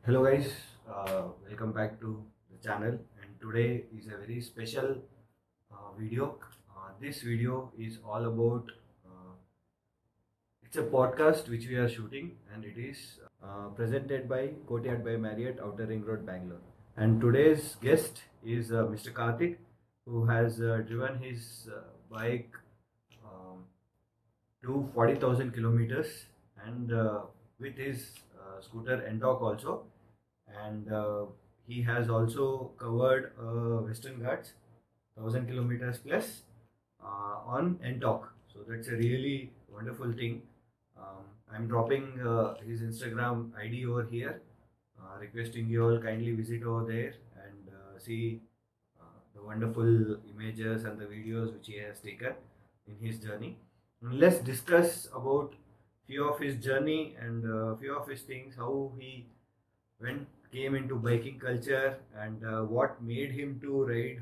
Hello guys, welcome back to the channel, and today is a very special video. This video is all about it's a podcast which we are shooting, and it is presented by Courtyard by Marriott, Outer Ring Road, Bangalore. And today's guest is Mr. Karthik, who has driven his bike um, to 40,000 kilometers, and with his scooter Ntorq also, and he has also covered Western Ghats 1,000 kilometers plus on Ntorq. So that's a really wonderful thing. I'm dropping his Instagram ID over here, requesting you all kindly visit over there and see the wonderful images and the videos which he has taken in his journey. And let's discuss about few of his journey and few of his things, how he went came into biking culture, and what made him to ride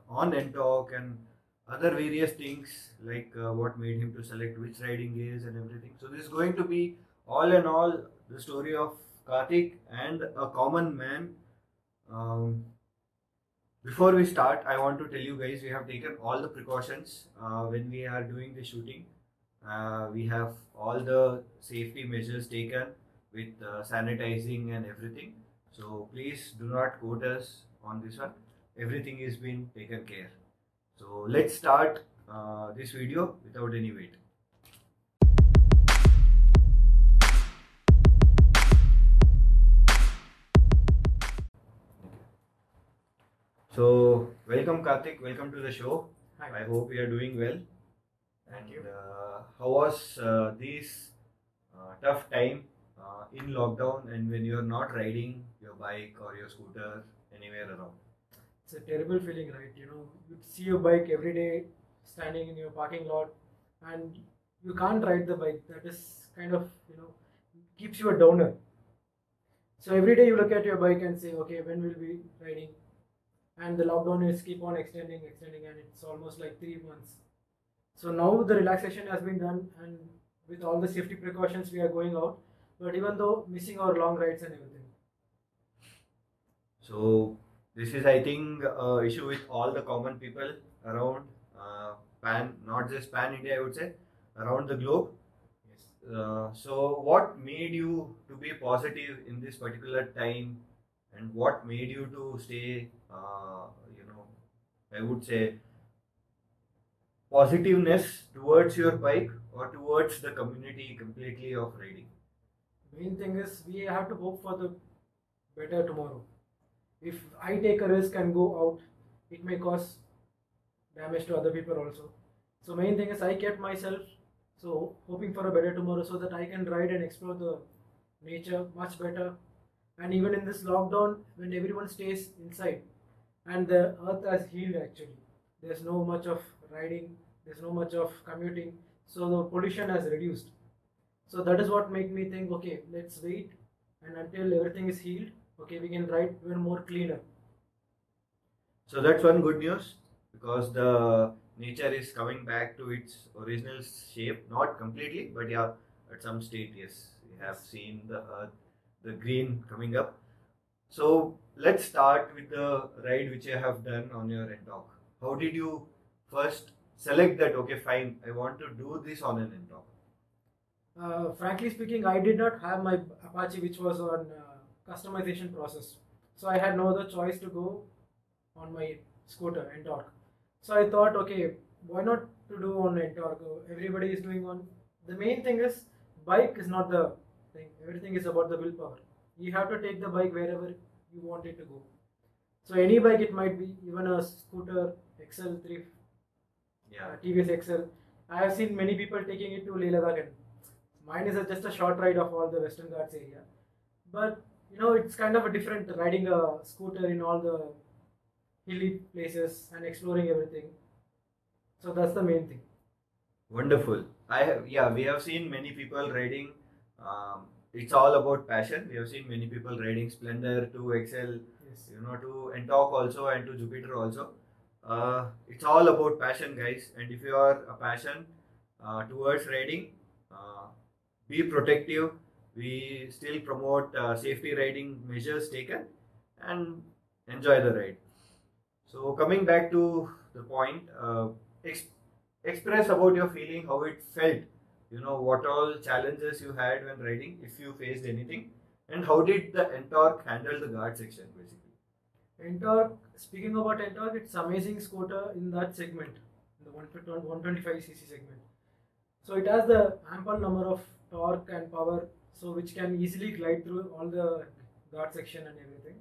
on Ntorq, and other various things like what made him to select which riding gears and everything. So this is going to be all in all the story of Karthik and a common man. Um, Before we start, I want to tell you guys we have taken all the precautions when we are doing the shooting. We have all the safety measures taken with sanitizing and everything. So please do not quote us on this one. Everything is being taken care. So let's start this video without any wait. So welcome Karthik, welcome to the show. Hi. I hope you are doing well. Thank you. And how was this tough time in lockdown, and when you're not riding your bike or your scooter anywhere around? It's a terrible feeling, right? You see your bike every day standing in your parking lot and you can't ride the bike. That is kind of, keeps you a downer. So every day you look at your bike and say, okay, when will we riding? And the lockdown is keep on extending, and it's almost like 3 months. So now the relaxation has been done, and with all the safety precautions, we are going out. But even though missing our long rides and everything. So this is, I think, issue with all the common people around not just pan India, I would say, around the globe. Yes. So what made you to be positive in this particular time, and what made you to stay, I would say, positiveness towards your bike or towards the community completely of riding? Main thing is we have to hope for the better tomorrow. If I take a risk and go out, it may cause damage to other people also. So main thing is I kept myself so hoping for a better tomorrow so that I can ride and explore the nature much better. And even in this lockdown, when everyone stays inside and the earth has healed actually, there's no much of riding, there's no much of commuting, so the pollution has reduced. So that is what make me think, okay, let's wait and until everything is healed, okay, we can ride even more cleaner. So that's one good news, because the nature is coming back to its original shape, not completely, but yeah, at some state, yes, we have seen the earth, the green coming up. So let's start with the ride which you have done on your Ntorq. How did you first select that? Okay, fine, I want to do this on an Ntorq. Frankly speaking, I did not have my Apache which was on customization process. So I had no other choice to go on my scooter Ntorq. So I thought, okay, why not to do on Ntorq? Everybody is doing on. The main thing is bike is not the thing. Everything is about the willpower. You have to take the bike wherever you want it to go. So any bike it might be, even a scooter XL3, Yeah. TVS XL. I have seen many people taking it to Leh Ladakh, and mine is just a short ride of all the Western Ghats area. But it's kind of a different riding a scooter in all the hilly places and exploring everything. So that's the main thing. Wonderful. Yeah, we have seen many people riding. It's all about passion. We have seen many people riding Splendor to Excel, Yes. to Ntorq also, and to Jupiter also. It's all about passion, guys. And if you are a passion towards riding, be protective. we still promote safety riding measures taken and enjoy the ride. So coming back to the point, express about your feeling, how it felt, what all challenges you had when riding, if you faced anything, and how did the Ntorq handle the guard section basically. Ntorq, speaking about Ntorq, it's amazing scooter in that segment, the 125cc segment. So it has the ample number of torque and power, so which can easily glide through all the guard section and everything.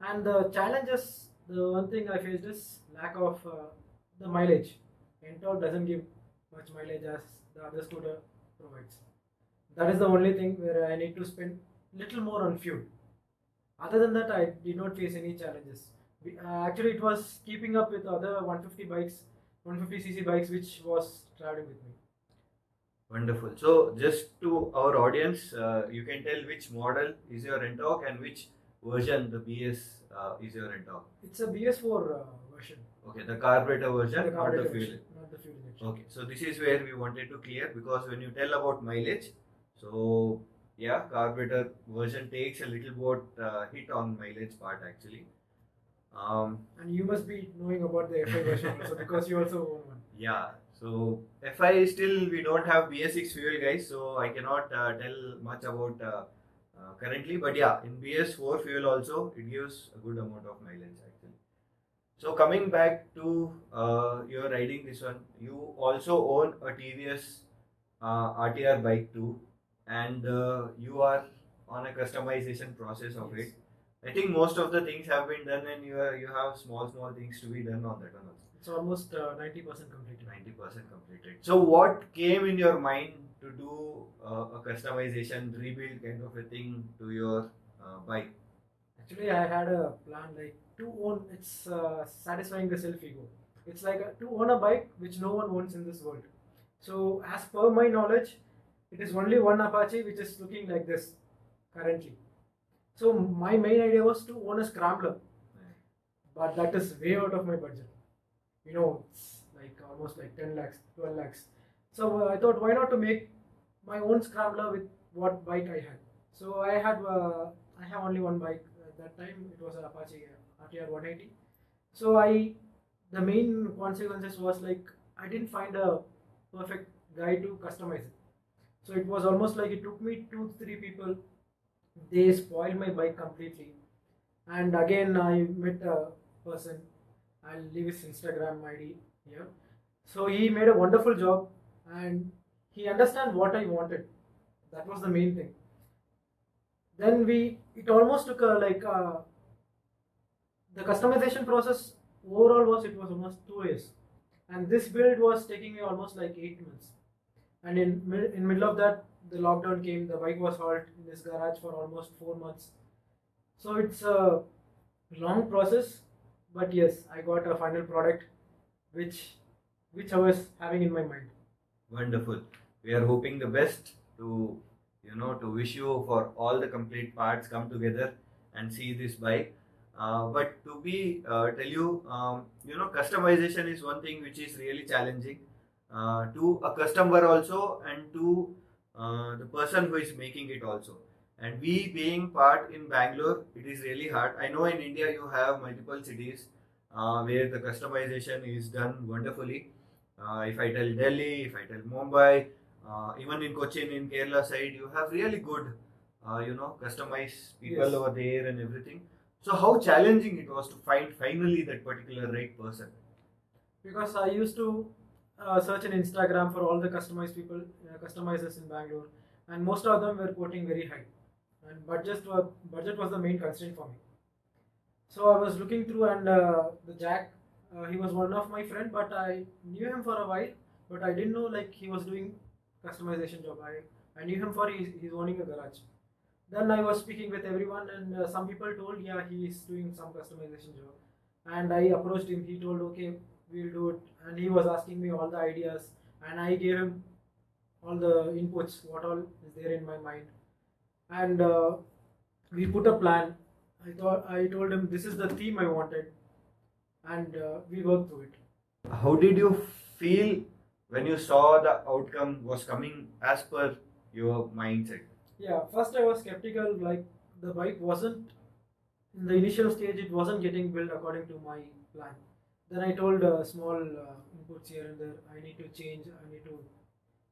And the challenges, the one thing I faced is lack of the mileage. Ntorq doesn't give much mileage as the other scooter provides. That is the only thing where I need to spend little more on fuel. Other than that, I did not face any challenges. Actually, it was keeping up with other 150 bikes, 150cc bikes, which was traveling with me. Wonderful. So just to our audience, you can tell which model is your Ntorq and which version the BS is your Ntorq. It's a BS4 version. Okay, the carburetor version, The carburetor not the fuel. version, not the fuel injection. Okay, so this is where we wanted to clear, because when you tell about mileage, so yeah, carburetor version takes a little bit hit on mileage part actually. And you must be knowing about the FI version also, because you also own one. Yeah, so FI still we don't have BS6 fuel, guys, so I cannot tell much about currently, but yeah, in BS4 fuel also it gives a good amount of mileage actually. So coming back to your riding this one, you also own a TVS RTR bike too, and you are on a customization process of Yes. it. I think most of the things have been done, and you have small things to be done on that one also. It's almost 90% completed. 90% completed. So what came in your mind to do a customization rebuild kind of a thing to your bike? Actually, I had a plan like to own. It's satisfying the self ego. It's like to own a bike which no one owns in this world. So, as per my knowledge, it is only one Apache which is looking like this currently. So, my main idea was to own a scrambler, but that is way out of my budget. It's like almost like 10 lakhs, 12 lakhs. So, I thought, why not to make my own scrambler with what bike I had. So, I have only one bike at that time. It was an Apache RTR 180. So, the main consequences was like I didn't find a perfect guy to customize it. So it was almost like it took me 2 3 people. They spoiled my bike completely. And again, I met a person. I'll leave his Instagram ID here. So he made a wonderful job, and he understand what I wanted. That was the main thing. Then it almost took the customization process overall it was almost 2 years, and this build was taking me almost like 8 months. And in middle of that, the lockdown came. The bike was halted in this garage for almost 4 months. So it's a long process, but yes, I got a final product, which I was having in my mind. Wonderful. We are hoping the best to to wish you for all the complete parts come together and see this bike. But to be tell you, customization is one thing which is really challenging to a customer also, and to the person who is making it also. And we being part in Bangalore, it is really hard. I know in India you have multiple cities where the customization is done wonderfully. If I tell Delhi, if I tell Mumbai, even in Cochin, in Kerala side, you have really good, customized people Yes. over there and everything. So how challenging it was to find finally that particular right person. Because I used to search in Instagram for all the customizers in Bangalore, and most of them were quoting very high, and budget was the main constraint for me. So I was looking through, and the Jack, he was one of my friend, but I knew him for a while, but I didn't know like he was doing customization job. I knew him for he's owning a garage. Then I was speaking with everyone, and some people told, yeah, he is doing some customization job. And I approached him. He told, okay, we'll do it. And he was asking me all the ideas, and I gave him all the inputs, what all is there in my mind. And we put a plan. I told him this is the theme I wanted, and we worked through it. How did you feel when you saw the outcome was coming as per your mindset? Yeah, first I was skeptical, like the bike wasn't in the initial stage, it wasn't getting built according to my plan. Then I told small inputs here and there, I need to change, I need to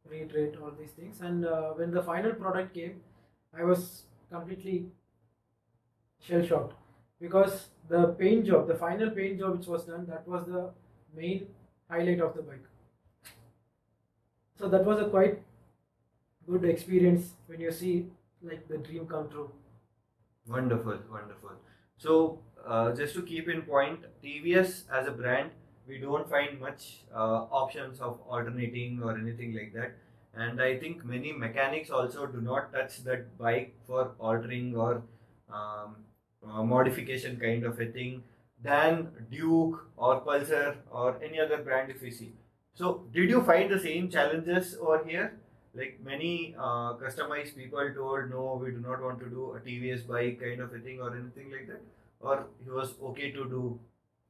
reiterate all these things. And when the final product came, I was completely shell shocked because the paint job, the final paint job which was done, that was the main highlight of the bike. So that was a quite good experience when you see like the dream come true. Wonderful, wonderful. So, just to keep in point, TVS as a brand, we don't find much options of alternating or anything like that. And I think many mechanics also do not touch that bike for altering or um, modification kind of a thing than Duke or Pulsar or any other brand if we see. So, did you find the same challenges over here? Like many customized people told, no, we do not want to do a TVS bike kind of a thing or anything like that, or he was okay to do.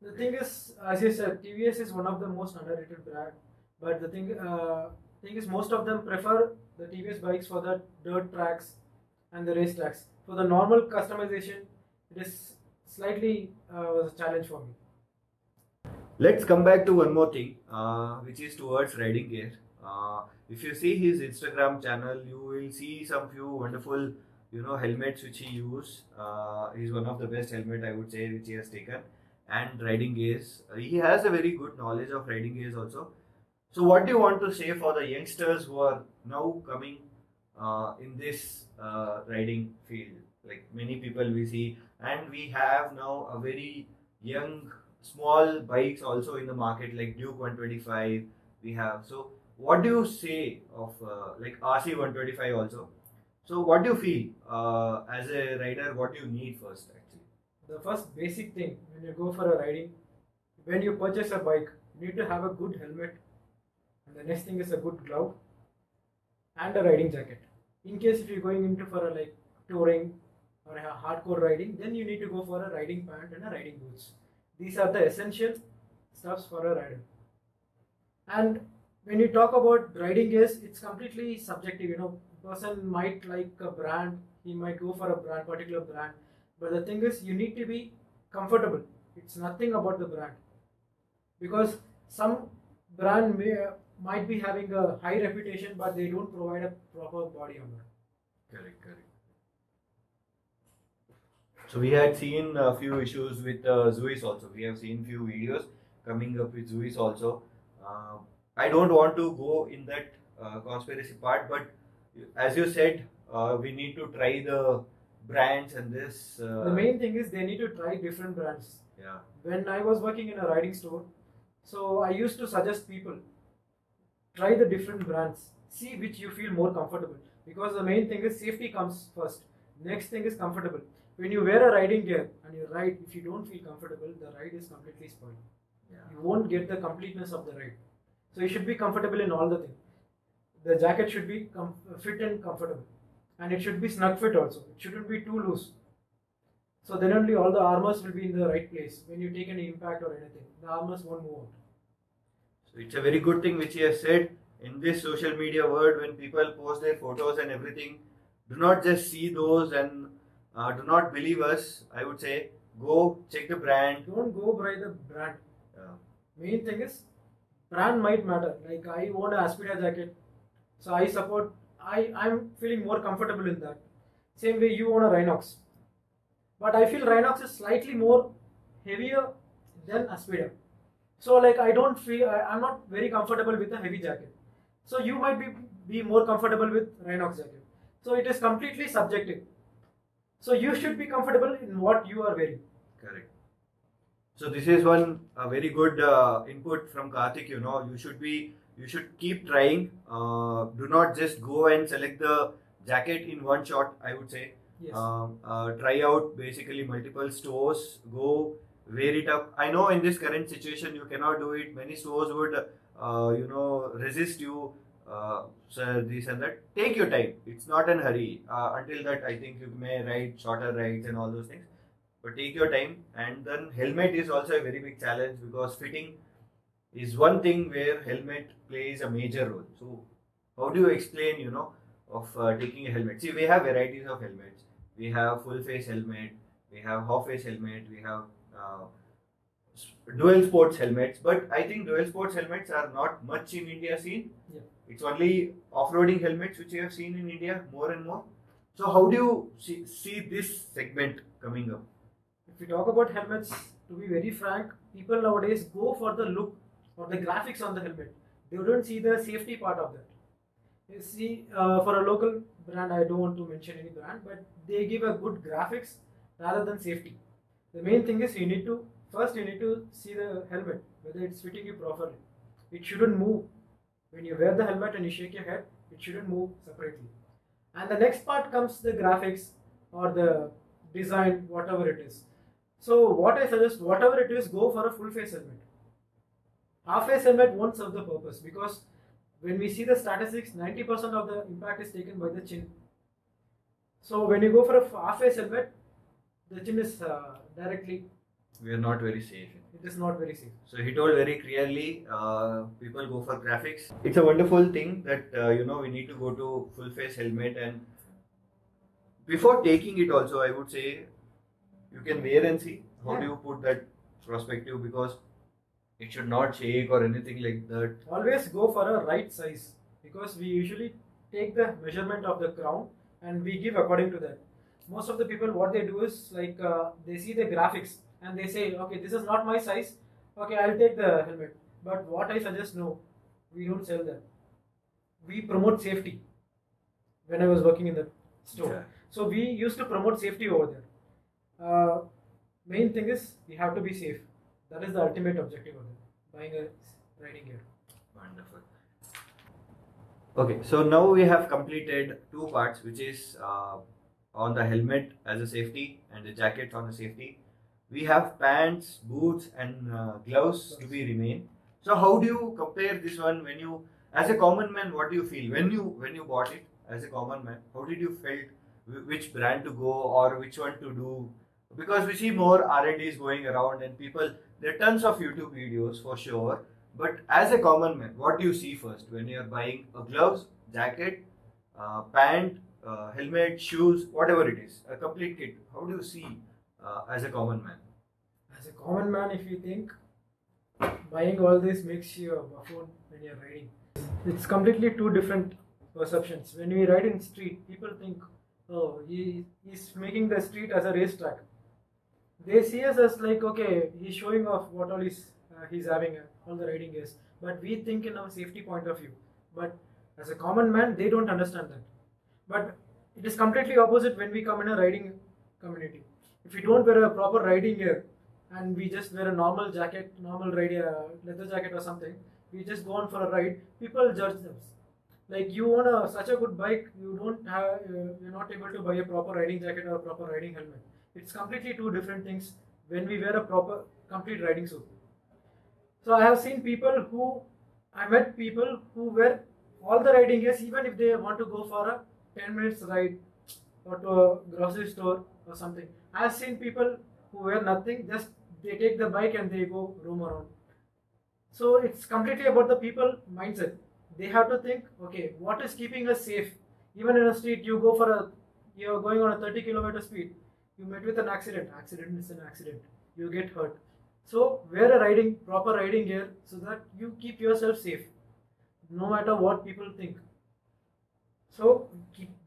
The thing is, as you said, TVS is one of the most underrated brand. But the thing is, most of them prefer the TVS bikes for the dirt tracks and the race tracks. For the normal customization, it is slightly was a challenge for me. Let's come back to one more thing, which is towards riding gear. If you see his Instagram channel, you will see some few wonderful, helmets which he use. He's one of the best helmet I would say which he has taken, and riding gears. He has a very good knowledge of riding gears also. So, what do you want to say for the youngsters who are now coming in this riding field? Like many people we see, and we have now a very young, small bikes also in the market, like Duke 125. We have. So, what do you say of like RC 125 also? So, what do you feel as a rider? What do you need first, actually? The first basic thing when you go for a riding, when you purchase a bike, you need to have a good helmet, and the next thing is a good glove and a riding jacket. In case if you're going into for a like touring or a hardcore riding, then you need to go for a riding pant and a riding boots. These are the essential stuffs for a rider. And when you talk about riding gears, it's completely subjective. Person might like a brand, he might go for a brand, particular brand. But the thing is, you need to be comfortable. It's nothing about the brand because some brand might be having a high reputation, but they don't provide a proper body armor. Correct, correct. So we had seen a few issues with Zuis also. We have seen few videos coming up with Zuis also. I don't want to go in that conspiracy part, but as you said, we need to try the brands and this. The main thing is they need to try different brands. Yeah. When I was working in a riding store, so I used to suggest people try the different brands, see which you feel more comfortable. Because the main thing is safety comes first. Next thing is comfortable. When you wear a riding gear and you ride, if you don't feel comfortable, the ride is completely spoiled. Yeah. You won't get the completeness of the ride. So you should be comfortable in all the things. The jacket should be fit and comfortable, and it should be snug fit also. It shouldn't be too loose. So then only all the armors will be in the right place. When you take any impact or anything, the armors won't move out. So it's a very good thing which he has said in this social media world. When people post their photos and everything, do not just see those and do not believe us. I would say go check the brand. Don't go by the brand. Yeah. Main thing is brand might matter. Like I own a Aspida jacket, so I support. I'm feeling more comfortable in that. Same way you own a Rhinox, but I feel Rhinox is slightly more heavier than Aspida. So like I don't feel I'm not very comfortable with a heavy jacket. So you might be more comfortable with Rhinox jacket. So it is completely subjective. So you should be comfortable in what you are wearing. Correct. So this is one very good input from Karthik. You should keep trying. Do not just go and select the jacket in one shot. I would say. Yes. Try out basically multiple stores. Go wear it up. I know in this current situation you cannot do it. Many stores would resist you. So this and that. Take your time. It's not in hurry. Until that, I think you may ride shorter rides and all those things. But take your time. And then helmet is also a very big challenge because fitting is one thing where helmet plays a major role. So how do you explain? of taking a helmet. See, we have varieties of helmets. We have full face helmet, we have half face helmet, we have dual sports helmets. But I think dual sports helmets are not much in India seen. Yeah. It's only off-roading helmets which we have seen in India more and more. So how do you see this segment coming up? If we talk about helmets, to be very frank, people nowadays go for the look or the graphics on the helmet. They don't see the safety part of that. You see, for a local brand, I don't want to mention any brand, but they give a good graphics rather than safety. The main thing is you need to see the helmet, whether it's fitting you properly. It shouldn't move. When you wear the helmet and you shake your head, it shouldn't move separately. And the next part comes the graphics or the design, whatever it is. So what I suggest, whatever it is, go for a full face helmet. Half face helmet won't serve the purpose because when we see the statistics, 90% of the impact is taken by the chin. So when you go for a half face helmet, the chin is directly. We are not very safe. It is not very safe. So he told very clearly, people go for graphics. It's a wonderful thing that we need to go to full face helmet, and before taking it also, I would say you can wear and see how do you put that perspective, because it should not shake or anything like that. Always go for a right size because we usually take the measurement of the crown and we give according to that. Most of the people, what they do is like they see the graphics and they say, okay, this is not my size. Okay, I'll take the helmet. But what I suggest, no, we don't sell that. We promote safety. When I was working in the store, so we used to promote safety over there. Main thing is we have to be safe. That is the ultimate objective of it, buying a riding gear. Wonderful. Okay, so now we have completed two parts, which is on the helmet as a safety and the jacket on the safety. We have pants, boots, and gloves to be remain. So how do you compare this one when you, as a common man, what do you feel when you bought it as a common man? How did you felt which brand to go or which one to do? Because we see more R&Ds going around and people, there are tons of YouTube videos for sure. But as a common man, what do you see first when you are buying a gloves, jacket, pant, helmet, shoes, whatever it is, a complete kit? How do you see as a common man? As a common man, if you think buying all this makes you a buffoon when you're riding, it's completely two different perceptions. When we ride in street, people think, oh, he's making the street as a racetrack. They see us as like, okay, he's showing off what all he's having, all the riding gears. But we think in a safety point of view. But as a common man, they don't understand that. But it is completely opposite when we come in a riding community. If we don't wear a proper riding gear and we just wear a normal jacket, normal leather jacket or something, we just go on for a ride, people judge us. Like, you own such a good bike, you're not able to buy a proper riding jacket or a proper riding helmet. It's completely two different things when we wear a proper, complete riding suit. So I have seen I met people who wear all the riding gears, even if they want to go for a 10 minutes ride or to a grocery store or something. I have seen people who wear nothing, just they take the bike and they go roam around. So it's completely about the people mindset. They have to think, okay, what is keeping us safe? Even in a street, you're going on a 30-kilometer speed, you met with an accident. Accident is an accident. You get hurt. So wear a proper riding gear so that you keep yourself safe, no matter what people think. So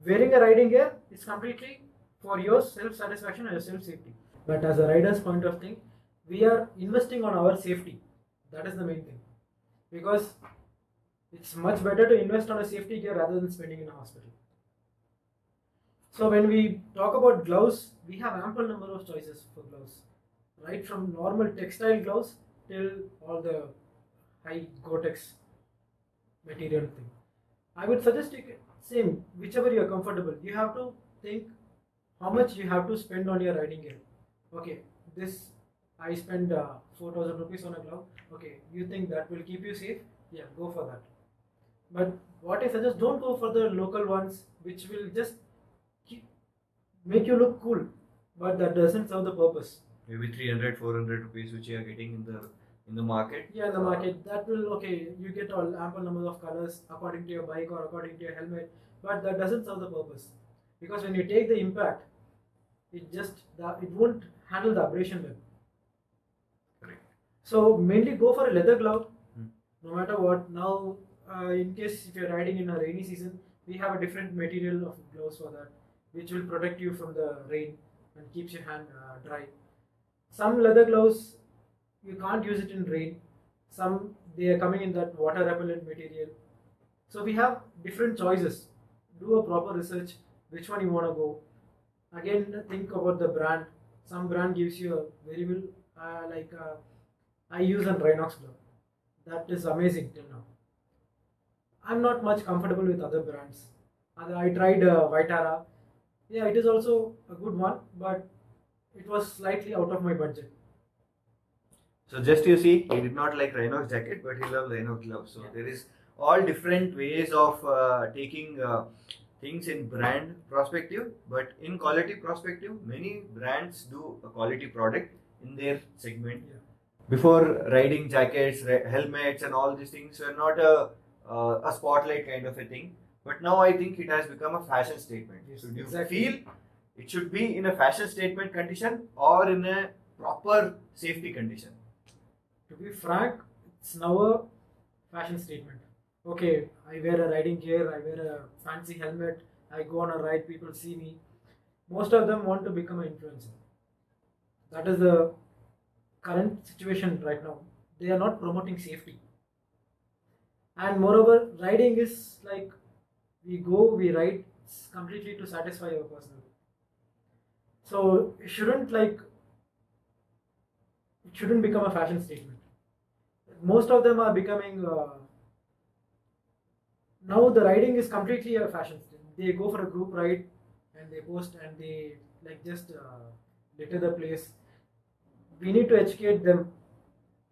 wearing a riding gear is completely for your self-satisfaction and your self-safety. But as a rider's point of thing, we are investing on our safety. That is the main thing. Because it's much better to invest on a safety gear rather than spending in a hospital. So when we talk about gloves, we have ample number of choices for gloves. Right from normal textile gloves till all the high Gore-Tex material thing. I would suggest same, whichever you are comfortable. You have to think how much you have to spend on your riding gear. Okay, I spend 4,000 rupees on a glove. Okay, you think that will keep you safe? Yeah, go for that. But what I suggest, don't go for the local ones which will just make you look cool, but that doesn't serve the purpose. Maybe 300, 400 rupees which you are getting in the market. Yeah, in the market, that will, okay, you get all ample number of colors according to your bike or according to your helmet, but that doesn't serve the purpose, because when you take the impact, it won't handle the abrasion well. Correct. So mainly go for a leather glove, Hmm. no matter what. Now, in case if you're riding in a rainy season, we have a different material of gloves for that, which will protect you from the rain and keeps your hand dry. Some leather gloves you can't use it in rain. Some they are coming in that water repellent material. So we have different choices. Do a proper research which one you want to go. Again, think about the brand. Some brand gives you a very well I use a Rhinox glove. That is amazing till now. I'm not much comfortable with other brands. I tried Vitara. Yeah, it is also a good one, but it was slightly out of my budget. So just you see, he did not like Rhinox jacket, but he loved Rhinox gloves. So Yeah. there is all different ways of taking things in brand perspective, but in quality perspective, many brands do a quality product in their segment. Yeah. Before, riding jackets, helmets, and all these things were not a spotlight kind of a thing. But now I think it has become a fashion statement. Yes, Should you exactly. feel it should be in a fashion statement condition or in a proper safety condition? To be frank, it's now a fashion statement. Okay, I wear a riding gear, I wear a fancy helmet, I go on a ride, people see me. Most of them want to become an influencer. That is the current situation right now. They are not promoting safety. And moreover, riding is like we go, we ride completely to satisfy our personal. So it shouldn't become a fashion statement. Most of them are becoming now the riding is completely a fashion statement. They go for a group ride and they post and they like just litter the place. We need to educate them.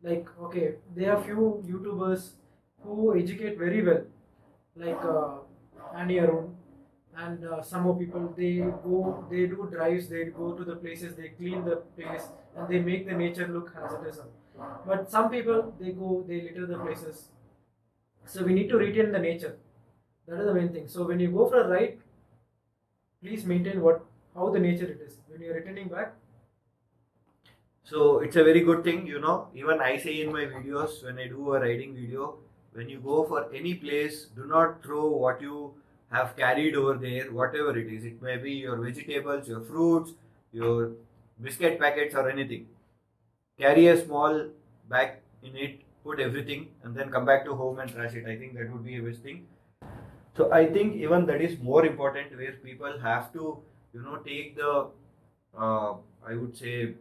Like, okay, there are few YouTubers who educate very well, like Andy Arun and some more people. They do drives, they go to the places, they clean the place, and they make the nature look as it is. But some people they litter the places. So we need to retain the nature. That is the main thing. So when you go for a ride, please maintain how the nature it is. When you're returning back, So it's a very good thing, you know. Even I say in my videos, when I do a riding video, when you go for any place, do not throw what you have carried over there, whatever it is. It may be your vegetables, your fruits, your biscuit packets, or anything. Carry a small bag in it, put everything, and then come back to home and trash it. I think that would be a best thing. So I think even that is more important, where people have to, you know, take the, I would say,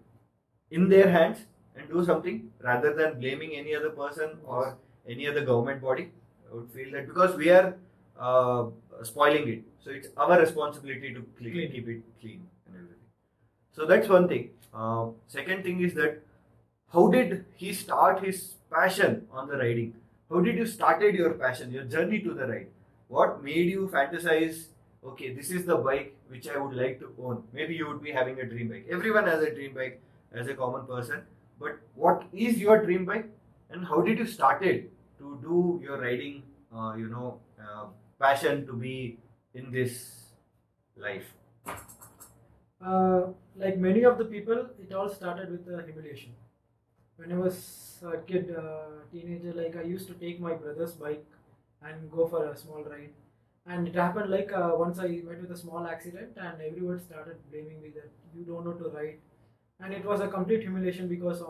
in their hands and do something rather than blaming any other person or any other government body. I would feel that because we are spoiling it, so it's our responsibility to keep it clean and everything. So that's one thing. Second thing is that how did he start his passion on the riding? How did you started your passion, your journey to the ride? What made you fantasize? Okay, this is the bike which I would like to own. Maybe you would be having a dream bike. Everyone has a dream bike as a common person. But what is your dream bike, and how did you started to do your riding? Passion to be in this life. like many of the people, it all started with the humiliation. When I was a kid, teenager, like I used to take my brother's bike and go for a small ride. And it happened like once I met with a small accident, and everyone started blaming me that you don't know to ride. And it was a complete humiliation because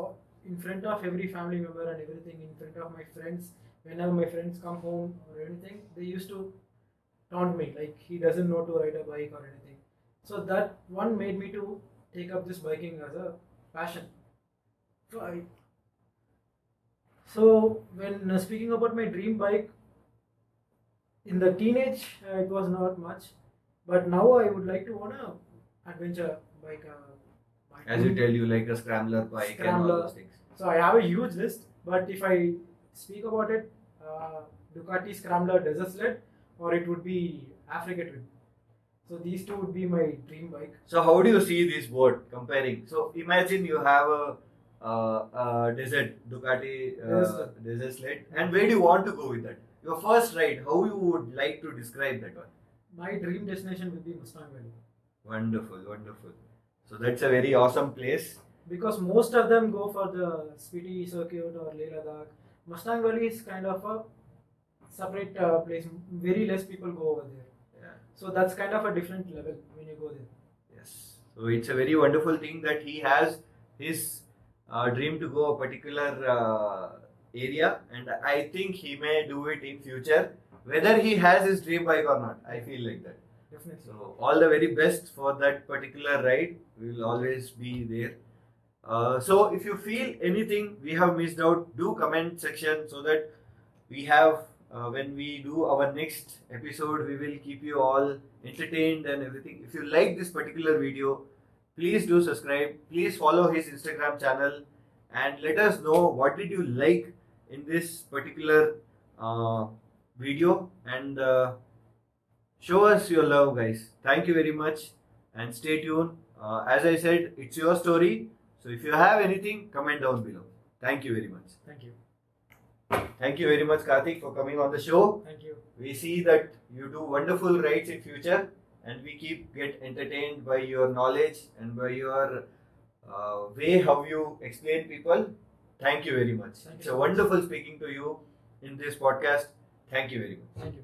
in front of every family member and everything, in front of my friends, whenever my friends come home or anything, they used to taunt me like he doesn't know to ride a bike or anything. So that one made me to take up this biking as a passion. So when speaking about my dream bike, in the teenage it was not much, but now I would like to own a adventure bike. As you tell, you like a scrambler bike and all those things. So I have a huge list, but if I speak about it, Ducati Scrambler Desert Sled, or it would be Africa Twin. So these two would be my dream bike. So how do you see this boat comparing? So imagine you have a desert Ducati Desert. sled, and where do you want to go with that? Your first ride, how you would like to describe that one? My dream destination will be Mustang Valley. Wonderful, wonderful. So that's a very awesome place. Because most of them go for the Spiti circuit or Leh Ladakh. Mustang Valley is kind of a separate place. Very less people go over there. Yeah. So that's kind of a different level when you go there. Yes. So it's a very wonderful thing that he has his dream to go a particular area, and I think he may do it in future, whether he has his dream bike or not. I feel like that. Definitely. So all the very best for that particular ride. We will always be there. So if you feel anything we have missed out, do comment section so that we have when we do our next episode, we will keep you all entertained and everything. If you like this particular video, please do subscribe. Please follow his Instagram channel and let us know what did you like in this particular video, and show us your love, guys. Thank you very much and stay tuned. As I said, it's your story. So if you have anything, comment down below. Thank you very much. Thank you. Thank you very much, Karthik, for coming on the show. Thank you. We see that you do wonderful rides in future, and we get entertained by your knowledge and by your way how you explain people. Thank you very much. Thank It's you. a wonderful speaking to you in this podcast. Thank you very much. Thank you.